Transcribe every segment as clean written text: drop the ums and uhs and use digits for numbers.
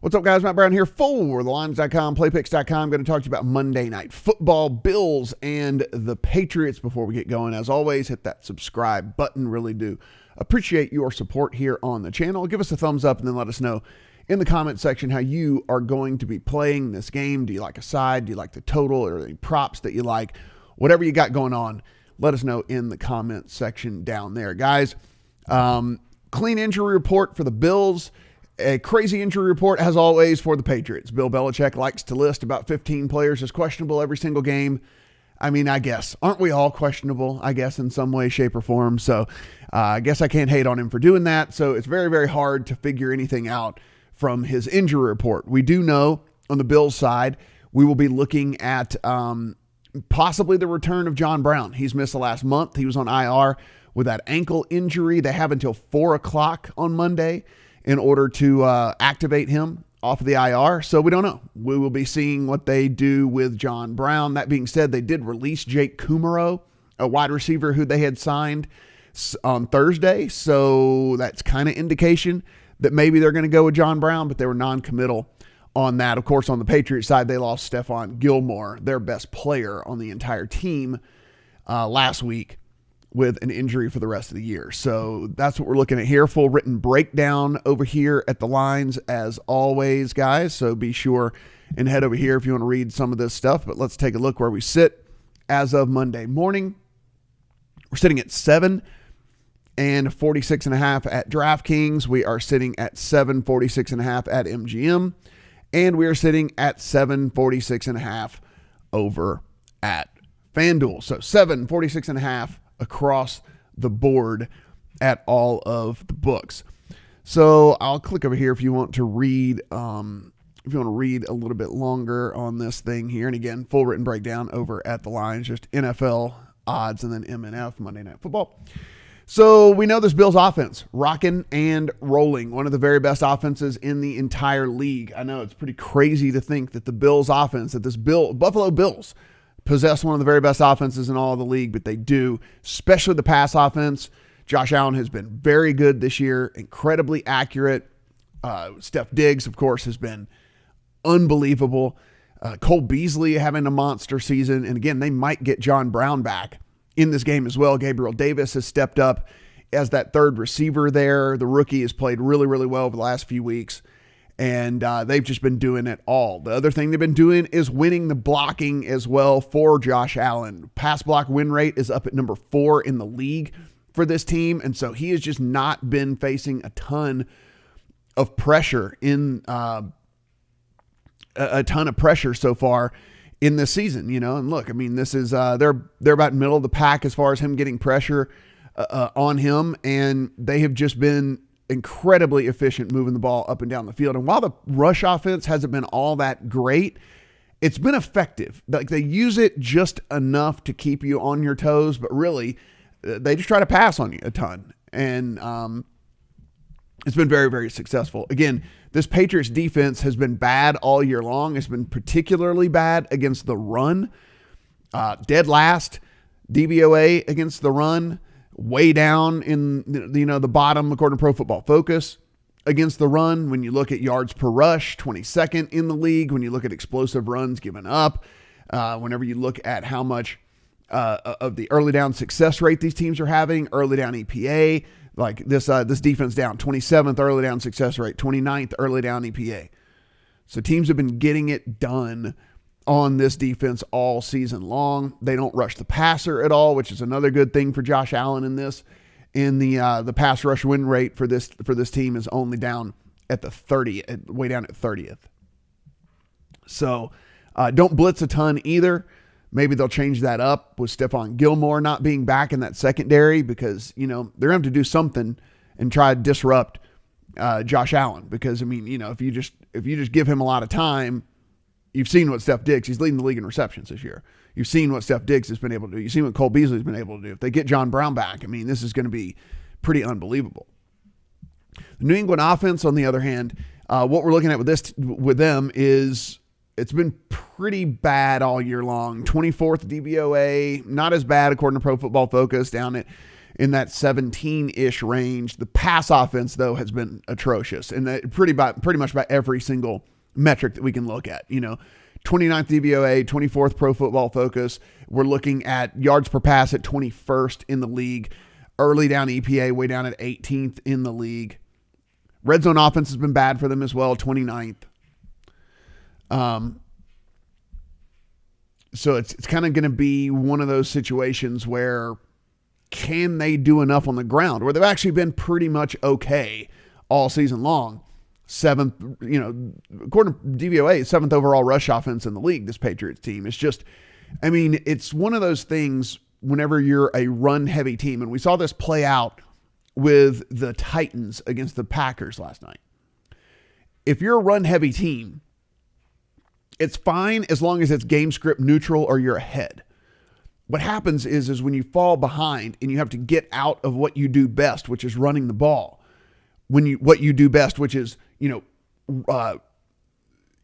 What's up, guys? Matt Brown here for thelines.com, playpicks.com. I'm going to talk to you about Monday Night Football, Bills, and the Patriots. Before we get going, as always, hit that subscribe button. Really do appreciate your support here on the channel. Give us a thumbs up and then let us know in the comment section how you are going to be playing this game. Do you like a side? Do you like the total? Or any props that you like? Whatever you got going on, let us know in the comment section down there. Guys, clean injury report for the Bills. A crazy injury report, as always, for the Patriots. Bill Belichick likes to list about 15 players as questionable every single game. I mean, I guess. Aren't we all questionable, I guess, in some way, shape, or form? So I guess I can't hate on him for doing that. So it's very, very hard to figure anything out from his injury report. We do know on the Bills side, we will be looking at possibly the return of John Brown. He's missed the last month. He was on IR with that ankle injury. They have until 4 o'clock on Monday in order to activate him off of the IR. So we don't know. We will be seeing what they do with John Brown. That being said, they did release Jake Kumaro, a wide receiver who they had signed on Thursday. So that's kind of indication that maybe they're going to go with John Brown, but they were non-committal on that. Of course, on the Patriots side, they lost Stephon Gilmore, their best player on the entire team, last week, with an injury for the rest of the year. So that's what we're looking at here. Full written breakdown over here at the lines as always, guys. So be sure and head over here if you want to read some of this stuff. But let's take a look where we sit as of Monday morning. We're sitting at 7 and 46.5 at DraftKings. We are sitting at 746.5 at MGM. And we are sitting at 746.5 over at FanDuel. So 746.5 across the board at all of the books. So I'll click over here if you want to read a little bit longer on this thing here. And again, full written breakdown over at the lines, just NFL odds and then MNF, Monday Night Football. So we know this Bills offense rocking and rolling, one of the very best offenses in the entire league. I know it's pretty crazy to think that the Bills offense, that this Buffalo Bills possess one of the very best offenses in all of the league, but they do, especially the pass offense. Josh Allen has been very good this year, incredibly accurate. Steph Diggs, of course, has been unbelievable. Cole Beasley having a monster season. And again, they might get John Brown back in this game as well. Gabriel Davis has stepped up as that third receiver there. The rookie has played really, really well over the last few weeks. And they've just been doing it all. The other thing they've been doing is winning the blocking as well for Josh Allen. Pass block win rate is up at number 4 in the league for this team. And so he has just not been facing a ton of pressure so far in this season, you know. And look, I mean, this is they're about middle of the pack as far as him getting pressure on him. And they have just been incredibly efficient moving the ball up and down the field. And while the rush offense hasn't been all that great, it's been effective. Like, they use it just enough to keep you on your toes, but really they just try to pass on you a ton. And it's been very, very successful. Again, this Patriots defense has been bad all year long. It's been particularly bad against the run. Dead last DVOA against the run. Way down in the bottom according to Pro Football Focus against the run. When you look at yards per rush, 22nd in the league. When you look at explosive runs given up, whenever you look at how much of the early down success rate these teams are having, early down EPA, like this defense down 27th early down success rate, 29th early down EPA. So teams have been getting it done on this defense all season long. They don't rush the passer at all, which is another good thing for Josh Allen in this. In the pass rush win rate for this team is only down at the 30th, way down at 30th. So don't blitz a ton either. Maybe they'll change that up with Stephon Gilmore not being back in that secondary, because, you know, they're going to have to do something and try to disrupt Josh Allen, because, I mean, you know, if you just give him a lot of time, you've seen what Steph Diggs, he's leading the league in receptions this year. You've seen what Steph Diggs has been able to do. You've seen what Cole Beasley has been able to do. If they get John Brown back, I mean, this is going to be pretty unbelievable. The New England offense, on the other hand, what we're looking at with them is it's been pretty bad all year long. 24th DVOA, not as bad according to Pro Football Focus, down at in that 17-ish range. The pass offense, though, has been atrocious, and pretty much by every single metric that we can look at. 29th DVOA, 24th Pro Football Focus. We're looking at yards per pass at 21st in the league. Early down EPA, way down at 18th in the league. Red zone offense has been bad for them as well, 29th. So it's kind of going to be one of those situations where can they do enough on the ground, where they've actually been pretty much okay all season long. Seventh, according to DVOA, seventh overall rush offense in the league, this Patriots team. It's just, it's one of those things whenever you're a run-heavy team, and we saw this play out with the Titans against the Packers last night. If you're a run-heavy team, it's fine as long as it's game script neutral or you're ahead. What happens is when you fall behind and you have to get out of what you do best, which is running the ball, what you do best, which is,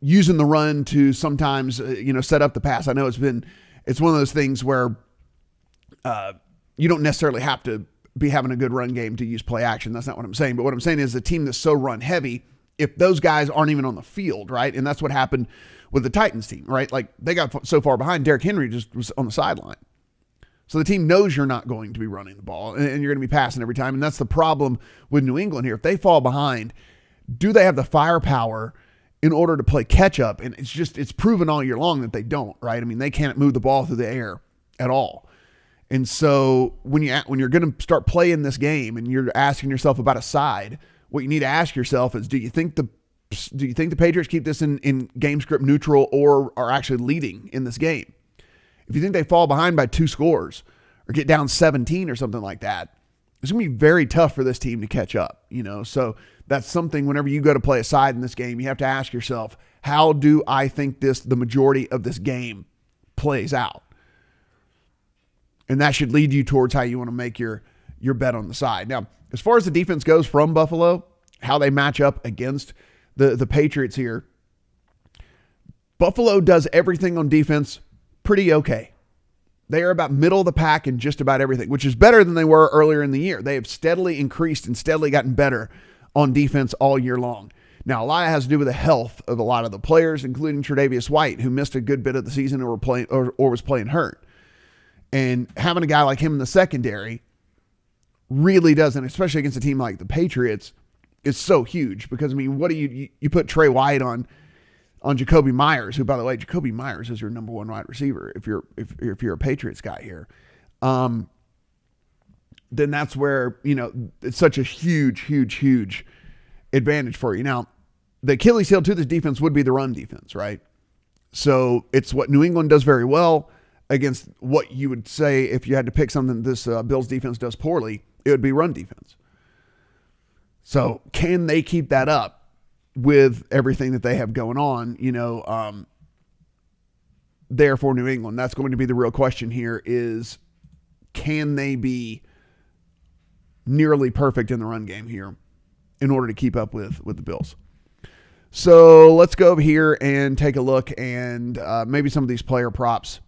using the run to sometimes, set up the pass. I know it's one of those things where you don't necessarily have to be having a good run game to use play action. That's not what I'm saying. But what I'm saying is a team that's so run heavy, if those guys aren't even on the field, right? And that's what happened with the Titans team, right? Like they got so far behind, Derrick Henry just was on the sideline. So the team knows you're not going to be running the ball and you're going to be passing every time. And that's the problem with New England here. If they fall behind, do they have the firepower in order to play catch up? And it's proven all year long that they don't, right? They can't move the ball through the air at all. And so when you're going to start playing this game and you're asking yourself about a side, what you need to ask yourself is, do you think the Patriots keep this in game script neutral or are actually leading in this game? If you think they fall behind by 2 scores or get down 17 or something like that, it's going to be very tough for this team to catch up, So that's something whenever you go to play a side in this game, you have to ask yourself, how do I think the majority of this game plays out? And that should lead you towards how you want to make your bet on the side. Now, as far as the defense goes from Buffalo, how they match up against the Patriots here, Buffalo does everything on defense pretty okay. They are about middle of the pack in just about everything, which is better than they were earlier in the year. They have steadily increased and steadily gotten better on defense all year long. Now, a lot has to do with the health of a lot of the players, including Tre'Davious White, who missed a good bit of the season or was playing hurt. And having a guy like him in the secondary really doesn't, especially against a team like the Patriots, is so huge because, what do you put Trey White on Jacoby Myers, who, by the way, Jacoby Myers is your number one wide receiver if you're a Patriots guy here. Then that's where, it's such a huge advantage for you. Now, the Achilles heel to this defense would be the run defense, right? So it's what New England does very well against what you would say if you had to pick something this Bills defense does poorly, it would be run defense. So can they keep that up with everything that they have going on, there for New England? That's going to be the real question here is, can they be nearly perfect in the run game here in order to keep up with the Bills? So let's go over here and take a look and maybe some of these player props.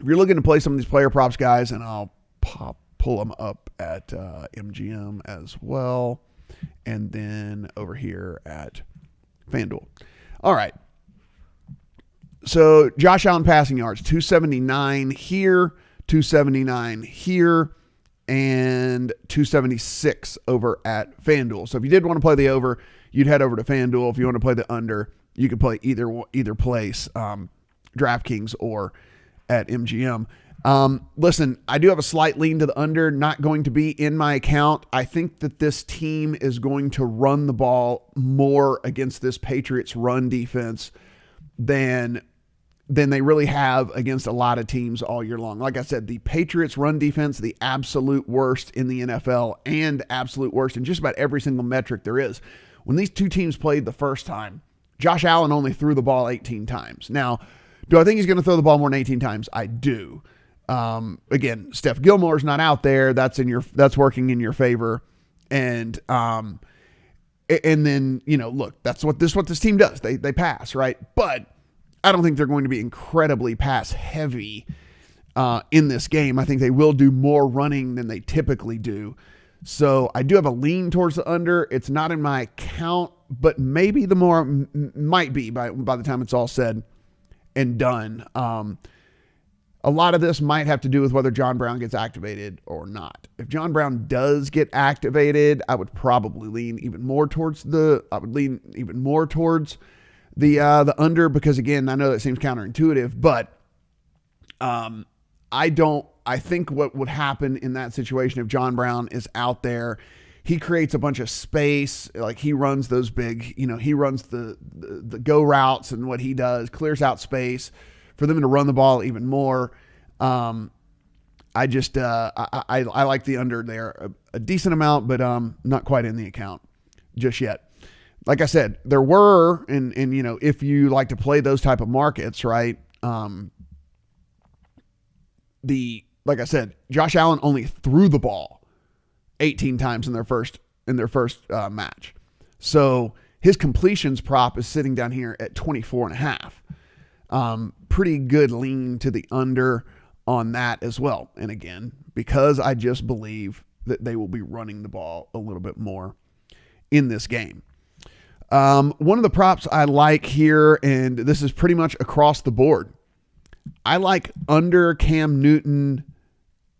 If you're looking to play some of these player props, guys, and I'll pull them up at MGM as well, and then over here at FanDuel. All right. So Josh Allen passing yards, 279 here, 279 here, and 276 over at FanDuel. So if you did want to play the over, you'd head over to FanDuel. If you want to play the under, you could play either place, DraftKings or at MGM. Listen, I do have a slight lean to the under, not going to be in my account. I think that this team is going to run the ball more against this Patriots run defense than they really have against a lot of teams all year long. Like I said, the Patriots run defense, the absolute worst in the NFL and absolute worst in just about every single metric there is. When these two teams played the first time, Josh Allen only threw the ball 18 times. Now, do I think he's going to throw the ball more than 18 times? I do. Again, Steph Gilmore's not out there. That's working in your favor. And then, look, that's what this team does. They pass, right? But I don't think they're going to be incredibly pass heavy. in this game. I think they will do more running than they typically do. So I do have a lean towards the under. It's not in my account, but maybe the more might be by the time it's all said and done. A lot of this might have to do with whether John Brown gets activated or not. If John Brown does get activated, I would probably lean even more towards the under, because again, I know that seems counterintuitive, but I think what would happen in that situation if John Brown is out there, he creates a bunch of space. Like he runs those big, he runs the go routes, and what he does clears out space for them to run the ball even more. I like the under there a decent amount, but not quite in the account just yet. Like I said, there were, and if you like to play those type of markets, right? Like I said, Josh Allen only threw the ball 18 times in their first match. So his completions prop is sitting down here at 24.5. Pretty good lean to the under on that as well. And again, because I just believe that they will be running the ball a little bit more in this game. One of the props I like here, and this is pretty much across the board, I like under Cam Newton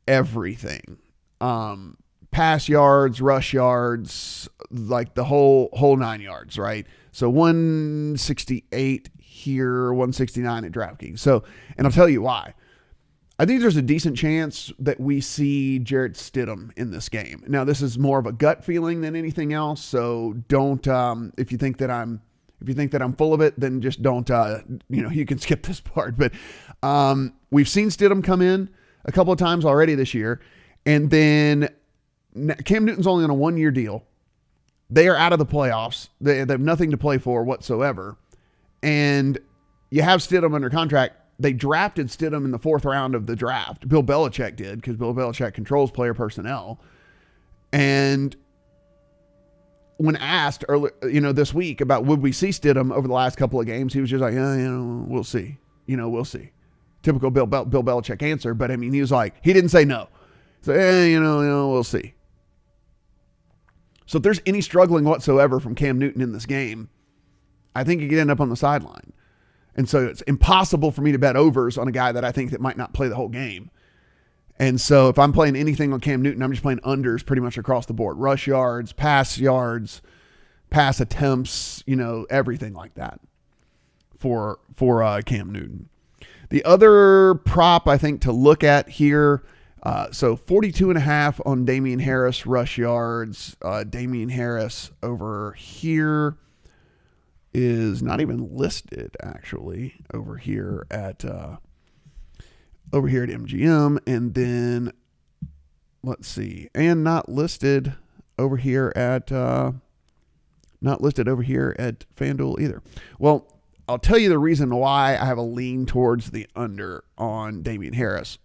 everything. Pass yards, rush yards, like the whole 9 yards, right? So 168 here, 169 at DraftKings. So, and I'll tell you why. I think there's a decent chance that we see Jarrett Stidham in this game. Now, this is more of a gut feeling than anything else. So don't, if you think that I'm full of it, then just don't, you can skip this part. But we've seen Stidham come in a couple of times already this year. And then Cam Newton's only on a 1-year deal. They are out of the playoffs. They have nothing to play for whatsoever. And you have Stidham under contract. They drafted Stidham in the 4th round of the draft. Bill Belichick did, because Bill Belichick controls player personnel. And when asked earlier, this week about would we see Stidham over the last couple of games, he was just like, we'll see. We'll see. Typical Bill Belichick answer. But I mean, he was like, he didn't say no. So, we'll see. So if there's any struggling whatsoever from Cam Newton in this game, I think he could end up on the sideline. And so it's impossible for me to bet overs on a guy that I think that might not play the whole game. And so if I'm playing anything on Cam Newton, I'm just playing unders pretty much across the board. Rush yards, pass attempts, everything like that for Cam Newton. The other prop I think to look at here, so 42.5 on Damian Harris rush yards. Damian Harris over here is not even listed actually over here at MGM, and then let's see, and not listed over here at FanDuel either. Well, I'll tell you the reason why I have a lean towards the under on Damian Harris.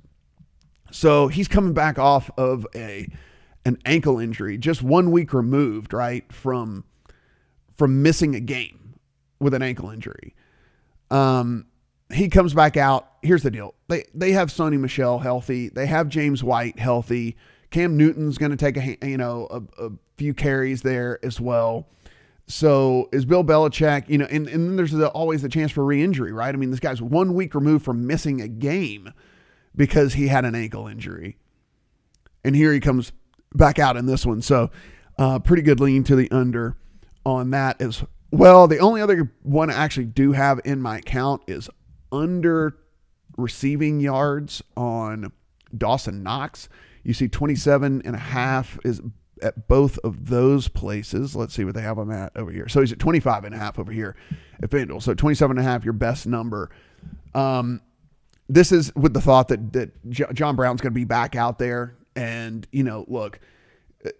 So he's coming back off of an ankle injury, just 1 week removed, right, from missing a game with an ankle injury. He comes back out. Here's the deal. They have Sonny Michel healthy. They have James White healthy. Cam Newton's going to take a few carries there as well. So is Bill Belichick, and then there's always the chance for re-injury, right? I mean, this guy's 1 week removed from missing a game because he had an ankle injury. And here he comes back out in this one. So pretty good lean to the under on that as well. The only other one I actually do have in my account is under receiving yards on Dawson Knox. You see 27.5 is at both of those places. Let's see what they have him at over here. So he's at 25.5 over here at FanDuel. So 27.5, your best number. This is with the thought that John Brown's going to be back out there. And, look,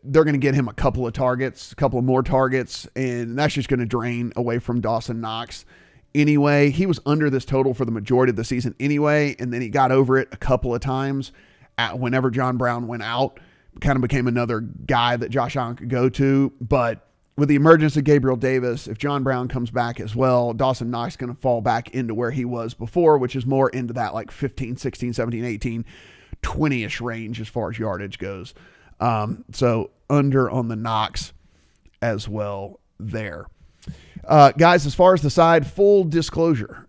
they're going to get him a couple of more targets, and that's just going to drain away from Dawson Knox. Anyway, he was under this total for the majority of the season anyway, and then he got over it a couple of times whenever John Brown went out. Kind of became another guy that Josh Allen could go to. But with the emergence of Gabriel Davis, if John Brown comes back as well, Dawson Knox is going to fall back into where he was before, which is more into that like 15, 16, 17, 18, 20-ish range as far as yardage goes. So under on the Knox as well there. Guys, as far as the side, full disclosure,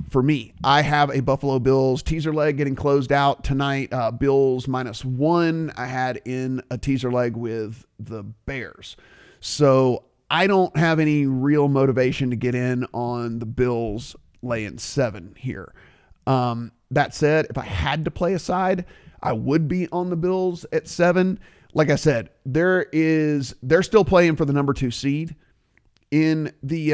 for me, I have a Buffalo Bills teaser leg getting closed out tonight. Bills -1 I had in a teaser leg with the Bears. So I don't have any real motivation to get in on the Bills laying 7 here. That said, if I had to play a side, I would be on the Bills at 7. Like I said, they're still playing for the number 2 seed in the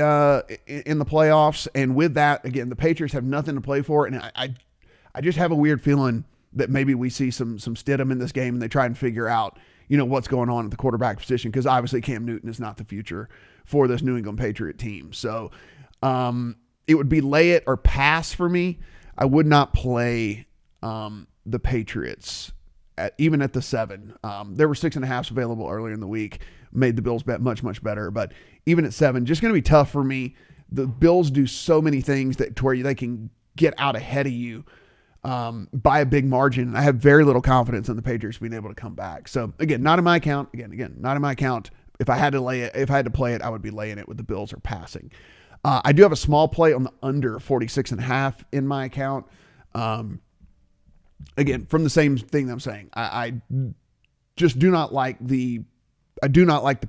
playoffs. And with that, again, the Patriots have nothing to play for. And I just have a weird feeling that maybe we see some Stidham in this game and they try and figure out, what's going on at the quarterback position. Cause obviously Cam Newton is not the future for this New England Patriot team. So, it would be lay it or pass for me. I would not play, the Patriots even at the 7. There were 6.5s available earlier in the week, made the Bills bet much, much better. But even at 7, just going to be tough for me. The Bills do so many things to where they can get out ahead of you by a big margin. I have very little confidence in the Patriots being able to come back. So again, not in my account. Again, not in my account. If I had to play it, I would be laying it with the Bills or passing. I do have a small play on the under 46.5 in my account. Again, from the same thing that I'm saying, I just do not like the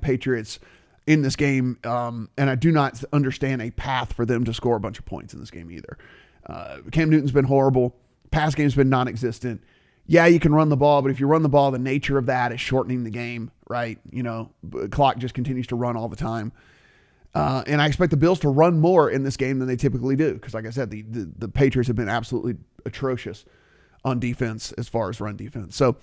Patriots in this game, and I do not understand a path for them to score a bunch of points in this game either. Cam Newton's been horrible. Pass game's been non-existent. Yeah, you can run the ball, but if you run the ball, the nature of that is shortening the game, right? Clock just continues to run all the time. And I expect the Bills to run more in this game than they typically do. Because like I said, the Patriots have been absolutely atrocious on defense as far as run defense. So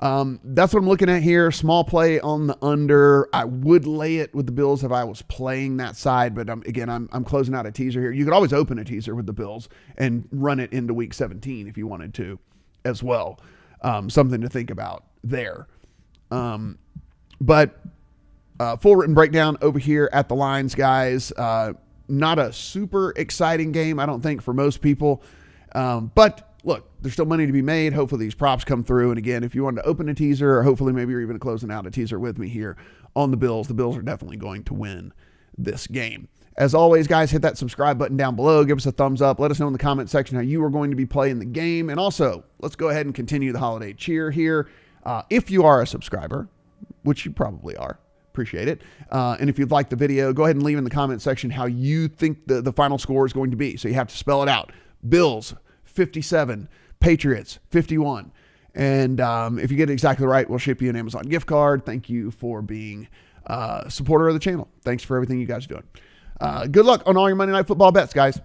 that's what I'm looking at here. Small play on the under. I would lay it with the Bills if I was playing that side. But I'm closing out a teaser here. You could always open a teaser with the Bills and run it into week 17 if you wanted to as well. Something to think about there. But full written breakdown over here at the lines, guys. Not a super exciting game, I don't think, for most people. But look, there's still money to be made. Hopefully these props come through. And again, if you wanted to open a teaser, or hopefully maybe you're even closing out a teaser with me here on the Bills are definitely going to win this game. As always, guys, hit that subscribe button down below. Give us a thumbs up. Let us know in the comment section how you are going to be playing the game. And also, let's go ahead and continue the holiday cheer here. If you are a subscriber, which you probably are, appreciate it. And if you'd like the video, go ahead and leave in the comment section how you think the final score is going to be. So you have to spell it out. Bills 57, Patriots 51. And if you get it exactly right, we'll ship you an Amazon gift card. Thank you for being a supporter of the channel. Thanks for everything you guys are doing. Good luck on all your Monday Night Football bets, guys.